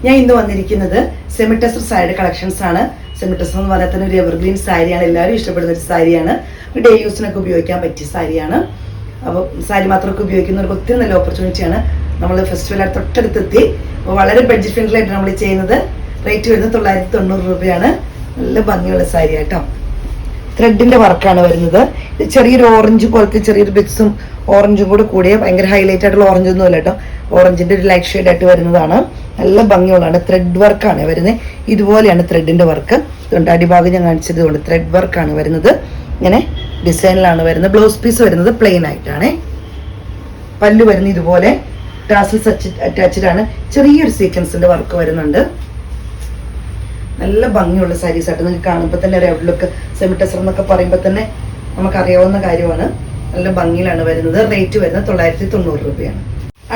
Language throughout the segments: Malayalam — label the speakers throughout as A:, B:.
A: ഞാൻ ഇന്ന് വന്നിരിക്കുന്നത് സെമി ടെസർ സാരിയുടെ കളക്ഷൻസ് ആണ്. സെമി ടെസർ എന്ന് പറഞ്ഞാൽ തന്നെ ഒരു എവർഗ്രീൻ സാരിയാണ്, എല്ലാവരും ഇഷ്ടപ്പെടുന്ന ഒരു സാരിയാണ്. ഡേ യൂസിനൊക്കെ ഉപയോഗിക്കാൻ പറ്റിയ സാരിയാണ്. അപ്പോൾ സാരി മാത്രമൊക്കെ ഉപയോഗിക്കുന്നവർക്ക് ഒത്തിരി നല്ല ഓപ്പർച്യൂണിറ്റിയാണ്. നമ്മൾ ഫെസ്റ്റിവൽ തൊട്ടടുത്തെത്തി. അപ്പോൾ വളരെ ബഡ്ജറ്റ് ഫ്രണ്ട്ലി ആയിട്ട് നമ്മൾ ചെയ്യുന്നത്. റേറ്റ് വരുന്നത് 990 രൂപയാണ്. നല്ല ഭംഗിയുള്ള സാരി ആട്ടോ. ത്രെഡിന്റെ വർക്കാണ് വരുന്നത്. ചെറിയൊരു ഓറഞ്ച് പോലത്തെ ചെറിയൊരു ബിക്സും ഓറഞ്ചും കൂടെ കൂടിയ ഭയങ്കര ഹൈലൈറ്റ് ആയിട്ടുള്ള ഓറഞ്ച് ഒന്നും അല്ല കേട്ടോ. ഓറഞ്ചിന്റെ ഒരു ലൈറ്റ് ഷെയ്ഡ് ആയിട്ട് വരുന്നതാണ്. നല്ല ഭംഗിയുള്ളതാണ്. ത്രെഡ് വർക്കാണ് വരുന്നത്. ഇതുപോലെയാണ് ത്രെഡിന്റെ വർക്ക്. ഇതുകൊണ്ട് അടിഭാഗം ഞാൻ കാണിച്ചത് കൊണ്ട് ത്രെഡ് വർക്കാണ് വരുന്നത്. ഇങ്ങനെ ഡിസൈനിലാണ് വരുന്നത്. ബ്ലൗസ് പീസ് വരുന്നത് പ്ലെയിൻ ആയിട്ടാണ്. പല്ല് വരുന്നത് ഇതുപോലെ ടാസൽസ് അറ്റാച്ച്ഡ് ആണ്. ചെറിയൊരു സീക്വൻസിന്റെ വർക്ക് വരുന്നുണ്ട്. നല്ല ഭംഗിയുള്ള സാരീസ് ആയിട്ട് നിങ്ങൾക്ക് കാണുമ്പോൾ തന്നെ ഒരു ഔട്ട്ലുക്ക്. സെമി ടെസർ എന്നൊക്കെ പറയുമ്പോൾ തന്നെ നമുക്കറിയാവുന്ന കാര്യമാണ്. നല്ല ഭംഗിയിലാണ് വരുന്നത്. റേറ്റ് വരുന്നത് 990 രൂപയാണ്.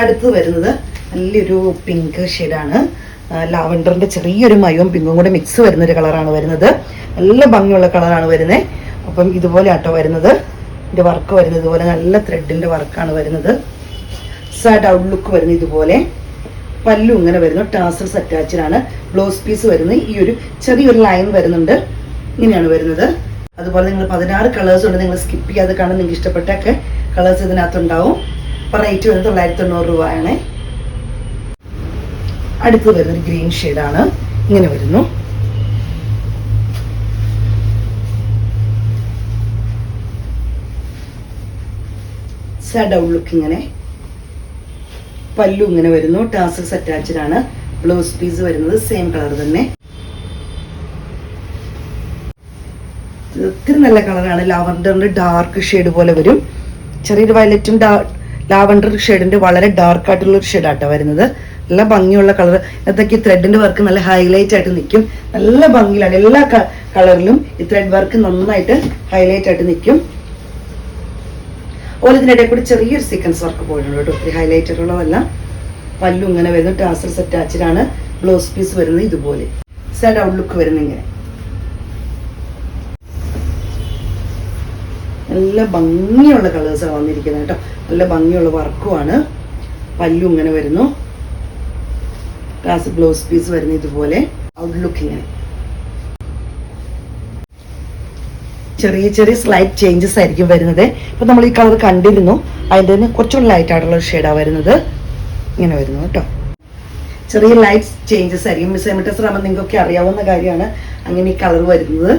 A: അടുത്ത് വരുന്നത് നല്ലൊരു പിങ്ക് ഷെയ്ഡാണ്. ലാവൻഡറിന്റെ ചെറിയൊരു മയവും പിങ്കും കൂടെ മിക്സ് വരുന്ന ഒരു കളറാണ് വരുന്നത്. നല്ല ഭംഗിയുള്ള കളറാണ് വരുന്നത്. അപ്പം ഇതുപോലെ ആട്ടോ വരുന്നത്. ഇതിന്റെ വർക്ക് വരുന്നത് ഇതുപോലെ നല്ല ത്രെഡിന്റെ വർക്കാണ് വരുന്നത്. സാഡ് ഔട്ട്ലുക്ക് വരുന്നത് ഇതുപോലെ. പല്ലു ഇങ്ങനെ വരുന്നു. ടാസൽസ് അറ്റാച്ച്ഡ് ആണ്. ബ്ലൗസ് പീസ് വരുന്നത് ഈ ഒരു ചെറിയൊരു ലൈൻ വരുന്നുണ്ട്. ഇങ്ങനെയാണ് വരുന്നത്. അതുപോലെ നിങ്ങൾ 16 കളേഴ്സ് ഉണ്ട്. നിങ്ങൾ സ്കിപ്പ് ചെയ്യാതെ കാണാൻ നിങ്ങൾക്ക് ഇഷ്ടപ്പെട്ടൊക്കെ കളേഴ്സ് ഇതിനകത്തുണ്ടാവും. അപ്പോൾ റേറ്റ് വരുന്നത് 990 രൂപയാണ്. അടുത്ത് വരുന്നത് ഗ്രീൻ ഷെയ്ഡാണ്. ഇങ്ങനെ വരുന്നു. സാഡ് ഔട്ട്ലുക്ക് ഇങ്ങനെ. പല്ലു ഇങ്ങനെ വരുന്നു. ടാസൽസ് അറ്റാച്ച്ഡ് ആണ്. ബ്ലൗസ് പീസ് വരുന്നത് സെയിം കളർ തന്നെ. ഒത്തിരി നല്ല കളറാണ്. ലാവൻഡറിന്റെ ഡാർക്ക് ഷെയ്ഡ് പോലെ വരും. ചെറിയൊരു വയലറ്റും ലാവൻഡർ ഷെയ്ഡിന്റെ വളരെ ഡാർക്ക് ആയിട്ടുള്ള ഒരു ഷെയ്ഡാട്ടോ വരുന്നത്. നല്ല ഭംഗിയുള്ള കളർ. ഇതൊക്കെ ത്രെഡിന്റെ വർക്ക് നല്ല ഹൈലൈറ്റ് ആയിട്ട് നിൽക്കും. നല്ല ഭംഗിയിലാണ്. എല്ലാ കളറിലും ഈ ത്രെഡ് വർക്ക് നന്നായിട്ട് ഹൈലൈറ്റ് ആയിട്ട് നിൽക്കും. അതുപോലെ ഇതിനിടയിൽ കൂടി ചെറിയൊരു സീക്വൻസ് വർക്ക് പോയിട്ടുണ്ട് കേട്ടോ. ഒത്തിരി ഹൈലൈറ്റ് ആയിട്ടുള്ളതല്ല. പല്ലു ഇങ്ങനെ വരുന്നു. ടാസൽസ് അറ്റാച്ച്ഡ് ആണ്. ബ്ലൗസ് പീസ് വരുന്നത് ഇതുപോലെ. സാഡ് ഔട്ട്ലുക്ക് വരുന്നത് ഇങ്ങനെ. നല്ല ഭംഗിയുള്ള കളേഴ്സാണ് വന്നിരിക്കുന്നത് കേട്ടോ. നല്ല ഭംഗിയുള്ള വർക്കുമാണ്. പല്ലു ഇങ്ങനെ വരുന്നു. ബ്ലൗസ് പീസ് വരുന്നത് ഇതുപോലെ. ഔട്ട്ലുക്ക് ഇങ്ങനെ. ചെറിയ ചെറിയ സ്ലൈറ്റ് ചേഞ്ചസ് ആയിരിക്കും വരുന്നത്. ഇപ്പൊ നമ്മൾ ഈ കളർ കണ്ടിരുന്നു. അതിൻ്റെ കുറച്ചുകൂടി ലൈറ്റ് ആയിട്ടുള്ള ഒരു ഷെയ്ഡാണ് വരുന്നത്. ഇങ്ങനെ വരുന്നു കേട്ടോ. ചെറിയ ലൈറ്റ് ചേഞ്ചസ് ആയിരിക്കും. സെമി ടെസർ ആകുമ്പോൾ നിങ്ങൾക്കൊക്കെ അറിയാവുന്ന കാര്യമാണ് അങ്ങനെ ഈ കളർ വരുന്നത്.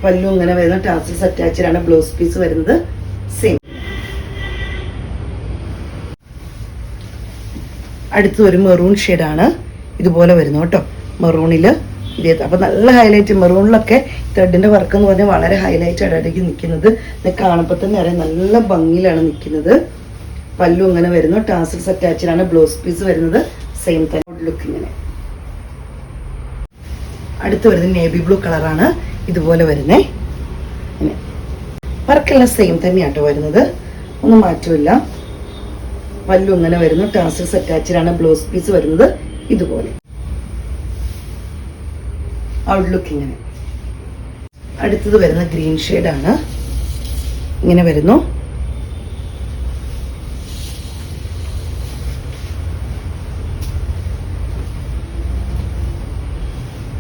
A: പല്ലു ഇങ്ങനെ വരുന്ന ടാസൽസ് അറ്റാച്ച്ഡ് ആണ്. ബ്ലൗസ് പീസ് വരുന്നത് സെയിം. അടുത്ത് ഒരു മെറൂൺ ഷെയ്ഡാണ്. ഇതുപോലെ വരുന്നു കേട്ടോ. മെറൂണില് അപ്പൊ നല്ല ഹൈലൈറ്റ്. മെറൂണിലൊക്കെ ത്രെഡിന്റെ വർക്ക് എന്ന് പറഞ്ഞാൽ വളരെ ഹൈലൈറ്റ് ആയിട്ടായിരിക്കും നിൽക്കുന്നത്. ഇത് കാണുമ്പോൾ തന്നെ അറിയാം നല്ല ഭംഗിയിലാണ് നിൽക്കുന്നത്. പല്ലു ഇങ്ങനെ വരുന്നു. ടാസൽസ് അറ്റാച്ച്ഡ് ആണ്. ബ്ലൗസ് പീസ് വരുന്നത് സെയിം തന്നെ. ലുക്ക് ഇങ്ങനെ. അടുത്ത് വരുന്നത് നേവി ബ്ലൂ കളറാണ്. ഇതുപോലെ വരുന്നേ. ഇങ്ങനെ വർക്കെല്ലാം സെയിം തന്നെയാട്ടോ വരുന്നത്. ഒന്നും മാറ്റമില്ല. പല്ലു ഇങ്ങനെ വരുന്നു. ടാസൽസ് അറ്റാച്ച്ഡ് ആണ്. ബ്ലൗസ് പീസ് വരുന്നത് ഇതുപോലെ. ഔട്ട്ലുക്ക് ഇങ്ങനെ. അടുത്തത് വരുന്ന ഗ്രീൻ ഷെയ്ഡാണ്. ഇങ്ങനെ വരുന്നു.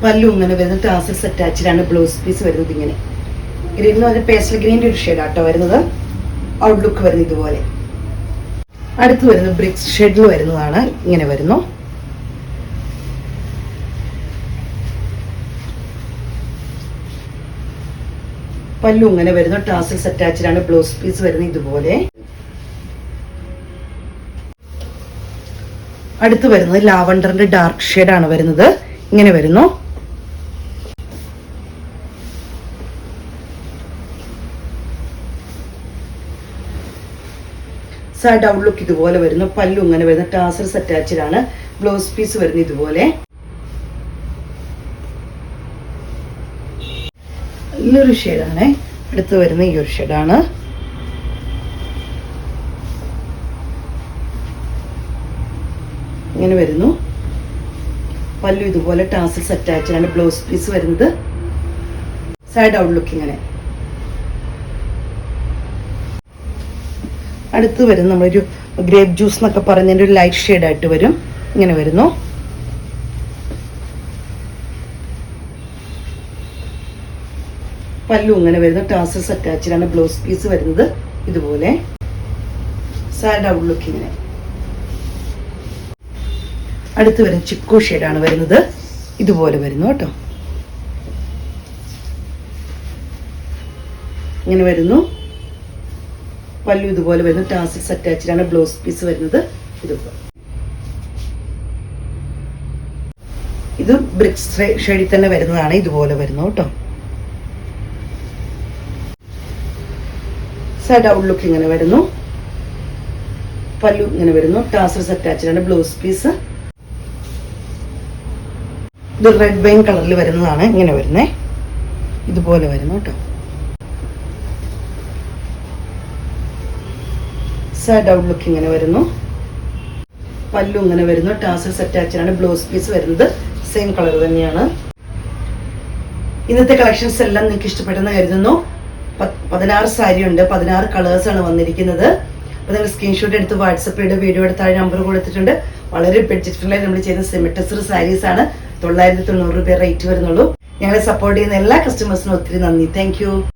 A: പല്ലു ഇങ്ങനെ വരുന്നു. ടാസൽസ് അറ്റാച്ച്ഡ് ആണ്. ബ്ലൗസ് പീസ് വരുന്നത് ഇങ്ങനെ. ഗ്രീൻ എന്ന് പറഞ്ഞാൽ പേസ്റ്റൽ ഗ്രീൻ്റെ ഒരു ഷെയ്ഡാട്ടോ വരുന്നത്. ഔട്ട്ലുക്ക് വരുന്നത് ഇതുപോലെ. അടുത്ത് വരുന്നത് ബ്രിക്സ് ഷെയ്ഡിൽ വരുന്നതാണ്. ഇങ്ങനെ വരുന്നു. പല്ലു ഇങ്ങനെ വരുന്നു. ടാസൽസ് അറ്റാച്ച്ഡ് ആണ്. ബ്ലൗസ് പീസ് വരുന്നത് ഇതുപോലെ. അടുത്ത് വരുന്നത് ലാവൻഡറിന്റെ ഡാർക്ക് ഷെയ്ഡാണ് വരുന്നത്. ഇങ്ങനെ വരുന്നു. സാഡ് ഔട്ട്ലുക്ക് ഇതുപോലെ വരുന്നു. പല്ലു ഇങ്ങനെ വരുന്നു. ടാസൽസ് അറ്റാച്ച്ഡ് ആണ്. ബ്ലൗസ് പീസ് വരുന്നത് ഇതുപോലെ. നല്ലൊരു ഷെയ്ഡാണ്. അടുത്ത് വരുന്ന ഈ ഒരു ഷെയ്ഡാണ്. ഇങ്ങനെ വരുന്നു. പല്ലു ഇതുപോലെ. ടാസൽസ് അറ്റാച്ച്ഡ് ആണ്. ബ്ലൗസ് പീസ് വരുന്നത് സൈഡ് ഔട്ട്ലുക്ക് ഇങ്ങനെ. അടുത്ത് വരുന്ന നമ്മളൊരു ഗ്രേപ്പ് ജ്യൂസ് എന്നൊക്കെ പറയുന്നതിൻ്റെ ഒരു ലൈറ്റ് ഷെയ്ഡായിട്ട് വരും. ഇങ്ങനെ വരുന്നു. പല്ലു ഇങ്ങനെ വരുന്നു. ടാസൽസ് അറ്റാച്ച്ഡാണ്. ബ്ലൗസ് പീസ് വരുന്നത് ഇതുപോലെ. സാരിയുടെ ഔട്ട്ലുക്ക് ഇങ്ങനെ. അടുത്ത് വരുന്ന ചിക്കു ഷെയ്ഡാണ് വരുന്നത്. ഇതുപോലെ വരുന്നു കേട്ടോ. ഇങ്ങനെ വരുന്നു. പല്ലു ഇതുപോലെ വരുന്നു. ടാസൽസ് അറ്റാച്ച്ഡാണ്. ബ്ലൗസ് പീസ് വരുന്നത് ഇതുപോലെ. ഇത് ബ്രിക്സ് ഷെയ്ഡിൽ തന്നെ വരുന്നതാണ്. ഇതുപോലെ വരുന്നു കേട്ടോ. സൈഡ് ഔട്ട്ലുക്ക് ഇങ്ങനെ വരുന്നു. പല്ലു ഇങ്ങനെ വരുന്നു. ടാസൽസ് അറ്റാച്ച്ഡാണ്. Blouse piece. ഇത് റെഡ് വൈൻ കളറിൽ വരുന്നതാണ്. ഇങ്ങനെ വരുന്നേ. ഇതുപോലെ വരുന്നു കേട്ടോ. സൈഡ് ഔട്ട്ലുക്ക് ഇങ്ങനെ വരുന്നു. പല്ലു ഇങ്ങനെ വരുന്നു. ടാസൽസ് അറ്റാച്ച്ഡാണ്. ബ്ലൗസ് പീസ് വരുന്നത് സെയിം കളർ തന്നെയാണ്. ഇന്നത്തെ കളക്ഷൻസ് എല്ലാം നിങ്ങൾക്ക് ഇഷ്ടപ്പെട്ടെന്ന് കരുതുന്നു. 16 സാരി ഉണ്ട്. 16 കളേഴ്സ് ആണ് വന്നിരിക്കുന്നത്. അപ്പോൾ നിങ്ങൾ സ്ക്രീൻഷോട്ട് എടുത്ത് വാട്സപ്പിലൂടെ വീഡിയോ എടുത്താൽ നമ്പർ കൊടുത്തിട്ടുണ്ട്. വളരെ ബഡ്ജറ്റ് ഫ്രണ്ട്ലി നമ്മൾ ചെയ്യുന്ന സെമി ടസർ സാരീസ് ആണ്. 990 രൂപ റേറ്റ് വരുന്നുള്ളൂ. ഞങ്ങളെ സപ്പോർട്ട് ചെയ്യുന്ന എല്ലാ കസ്റ്റമേഴ്സിനും ഒത്തിരി നന്ദി. താങ്ക്